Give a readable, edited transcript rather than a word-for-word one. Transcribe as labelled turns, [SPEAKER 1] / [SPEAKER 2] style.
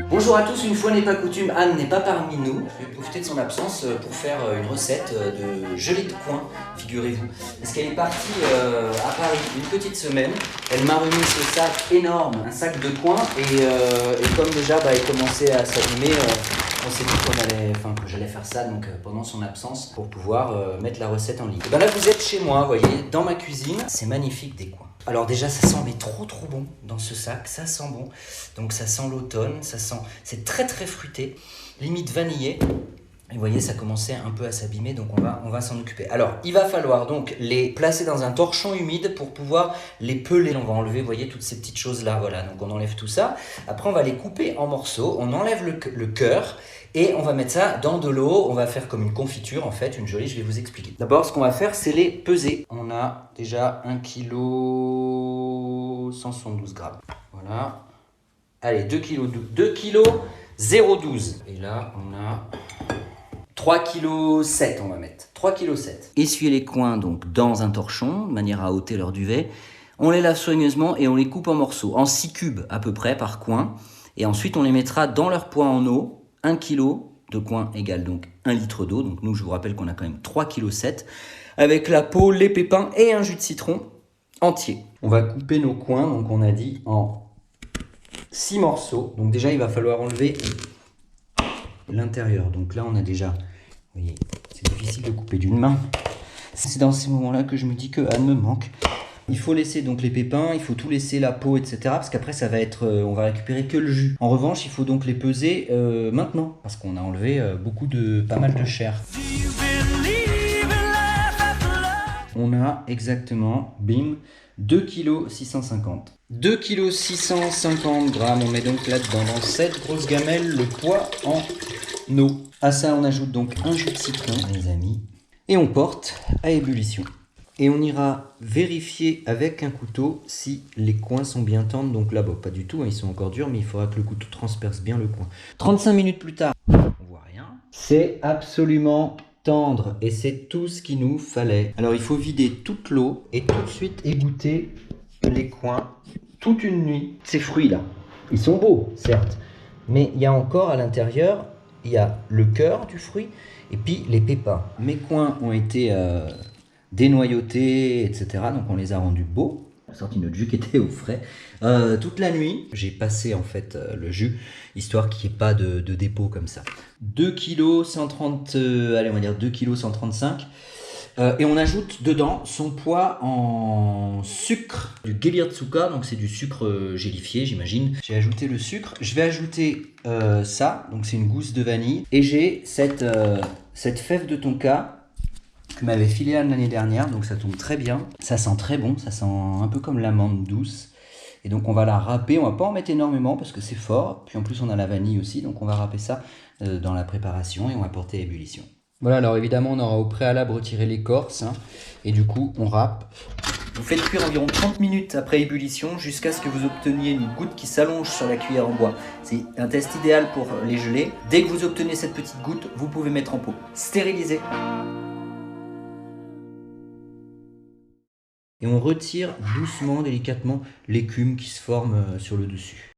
[SPEAKER 1] Bonjour à tous, une fois n'est pas coutume, Anne n'est pas parmi nous. Je vais profiter de son absence pour faire une recette de gelée de coin, figurez-vous. Parce qu'elle est partie à Paris une petite semaine. Elle m'a remis ce sac énorme, un sac de coin. Et comme déjà elle commençait à s'abîmer, on s'est dit que j'allais faire ça donc, pendant son absence pour pouvoir mettre la recette en ligne. Et ben là vous êtes chez moi, vous voyez, dans ma cuisine. C'est magnifique des coins. Alors déjà ça sent mais trop bon dans ce sac, ça sent bon. Donc ça sent l'automne, c'est très fruité, limite vanillé. Et vous voyez ça commençait un peu à s'abîmer donc on va s'en occuper. Alors il va falloir donc les placer dans un torchon humide pour pouvoir les peler. On va enlever, vous voyez, toutes ces petites choses là, voilà. Donc on enlève tout ça. Après on va les couper en morceaux, on enlève le cœur. Et on va mettre ça dans de l'eau, on va faire comme une confiture en fait, une gelée, je vais vous expliquer. D'abord ce qu'on va faire c'est les peser. On a déjà 1 kg 172 grammes. Voilà. Allez, 2 kg 0,12. Et là on a 3,7 kg on va mettre. 3,7 kg. Essuyez les coins donc dans un torchon, de manière à ôter leur duvet. On les lave soigneusement et on les coupe en morceaux, en 6 cubes à peu près par coin. Et ensuite on les mettra dans leur poids en eau. 1 kg de coin égale donc 1 litre d'eau. Donc nous, je vous rappelle qu'on a quand même 3,7 kg. Avec la peau, les pépins et un jus de citron entier. On va couper nos coins, donc on a dit, en 6 morceaux. Donc déjà, il va falloir enlever l'intérieur. Donc là, on a déjà, vous voyez, c'est difficile de couper d'une main. C'est dans ces moments-là que je me dis que Anne me manque. Il faut laisser donc les pépins, il faut tout laisser, la peau, etc. Parce qu'après, ça va être, on va récupérer que le jus. En revanche, il faut donc les peser maintenant. Parce qu'on a enlevé pas mal de chair. On a exactement, bim, 2,650 kg. 2,650 kg. On met donc là-dedans, dans cette grosse gamelle, le poids en eau. À ça, on ajoute donc un jus de citron, les amis. Et on porte à ébullition. Et on ira vérifier avec un couteau si les coins sont bien tendres. Donc là, pas du tout, hein, ils sont encore durs, mais il faudra que le couteau transperce bien le coin. 35 minutes plus tard, on voit rien. C'est absolument tendre et c'est tout ce qu'il nous fallait. Alors il faut vider toute l'eau et tout de suite égoutter les coins toute une nuit. Ces fruits-là, ils sont beaux, certes, mais il y a encore à l'intérieur, il y a le cœur du fruit et puis les pépins. Mes coins ont été dénoyautés, etc. Donc on les a rendus beaux. On a sorti notre jus qui était au frais. Toute la nuit, j'ai passé en fait le jus, histoire qu'il n'y ait pas de dépôt comme ça. 2,130 kg, allez on va dire 2,135 kg. Et on ajoute dedans son poids en sucre, du Gelierzucker, donc c'est du sucre gélifié j'imagine. J'ai ajouté le sucre, je vais ajouter ça, donc c'est une gousse de vanille. Et j'ai cette fève de tonka que m'avait filé Anne l'année dernière, donc ça tombe très bien. Ça sent très bon, ça sent un peu comme l'amande douce. Et donc on va la râper, on va pas en mettre énormément parce que c'est fort. Puis en plus on a la vanille aussi, donc on va râper ça dans la préparation et on va porter à ébullition. Voilà, alors évidemment on aura au préalable retiré l'écorce, hein, et du coup on râpe. Vous faites cuire environ 30 minutes après ébullition jusqu'à ce que vous obteniez une goutte qui s'allonge sur la cuillère en bois. C'est un test idéal pour les gelées. Dès que vous obtenez cette petite goutte, vous pouvez mettre en pot. Stériliser. Et on retire doucement, délicatement l'écume qui se forme sur le dessus.